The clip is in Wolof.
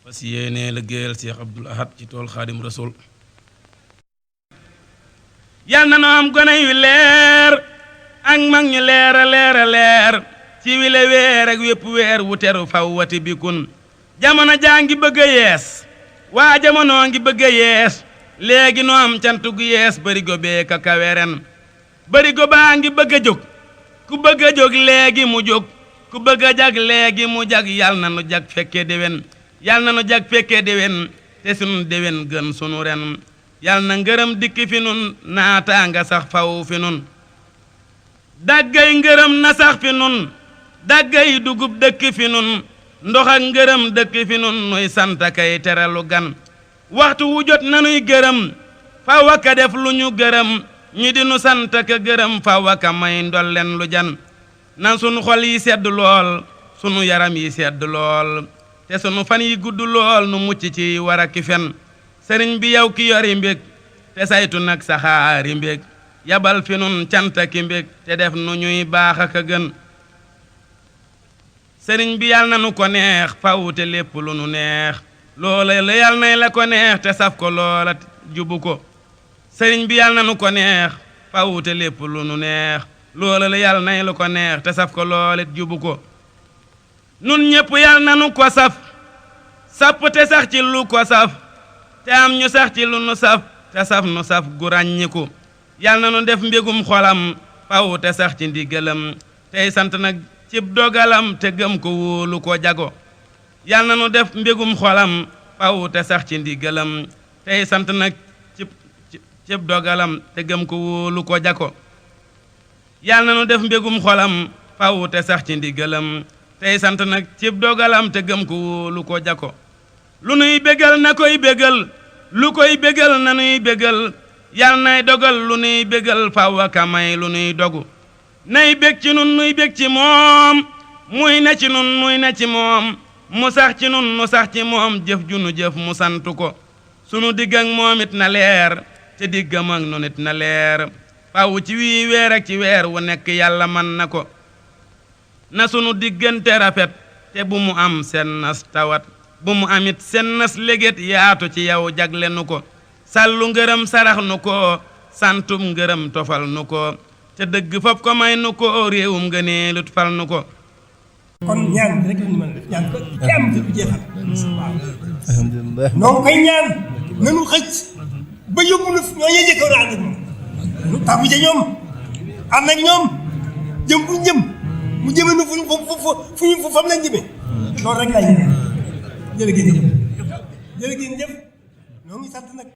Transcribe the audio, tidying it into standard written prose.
fas yéene liggéeyal Cheikh Abdoul Ahad ci tool Xaadim Rasul. yal na nu am gone yu leer ak mag ñu leer a leer a leer ci wile weer ak wépp weer wu teru faw wati bikun jamono jaa ngi bëgg a yees waa jamono ngi bëgg a yees léegi nu am cant gu yees barigo bee ka kaweren barigo baa ngi bëgg a jóg ku bëgg a jóg léegi mu jóg ku bëgg a jag léegi mu jag yal na nu jag fekke déwén yal na nu jag fekke déwén te sunu déwén gën sunu ren yal na ngërëm dikk fi nun naataa nga sax faw fi nun daggay ngërëm na sax fi nun daggay dugub dëkk fi nun ndox ak ngërëm dëkk fi nun nuy sant kay teralu gan waxtu wu jot nanuy gërëm faw aka def lu ñu gërëm ñu di nu sant ka gërëm faw aka may ndolleen lu jan na sunu xol yi sedd lool sunu yaram yi sedd lool te sunu fan yi gudd lool nu mucc ci war a ki fen sëriñ bi yow ki yori mbég te saytu nag saxaari mbég yabal fi nun canta ki mbég te def nu ñuy baax ak a gën sëriñ bi yal na nu ko neex faw te lépp lu nu neex loola la yal nay la ko neex te saf ko loola jubu ko sëriñ bi yal na nu ko neex faw te lépp lu nu neex loola la yal nay la ko neex te saf ko loola jubu ko nun ñépp yal na nu ko saf sapp te sax ci lu ko saf te am ñu sax ci lu nu saf te saf nu saf gu ràññiku yal na nu def mbégum xolam faw te sax ci ndigalam tey sant nag cib dogalam te gëm ko wóolu ko jago yal na nu def mbégum xolam faw te sax ci ndigalam tey sant nag cib dogalam te gëm ko wóolu ko jago yal na nu def mbégum xolam faw te sax ci ndigalam tey sant nag cib dogalam te gëm ko wóolu ko jago lu nuy bégal na koy bégal lu koy bégal na nuy bégal yal nay dogal lu nuy bégal faw aka may lu nuy dogu nay bég ci nun nuy bég ci moom muy ne ci nun muy ne ci moom mu sax ci nun nu sax ci moom jëf ju nu jëf mu santu ko sunu digg ak moom it na leer te diggam ak nun it na leer faw ci wii weer ak ci weer wu nekk yàlla man na ko na sunu diggante rafet te bu mu am seen nas tawat bu mu amit seen nas léget yaatu ci yow jagle nu ko sàllu ngërëm sarax nu ko santum ngërëm tofal nu ko te dëgg fop ko may nu ko réewum ngëneelut fal nu ko kon ñaan rek la ñu mën a def ñaan ko ci am ci jeexal waaw alhamdulilah noo koy ñaan nanu xëcc ba yóbbu nu ñoo ñee jëkkoon ànd ak moom nu tàbbi ca ñoom ànd ak ñoom jëm fu jëm mu jëme nu fu fam lañ jëmee loolu rek lay jërë ngeen jëf noo ngi sant nag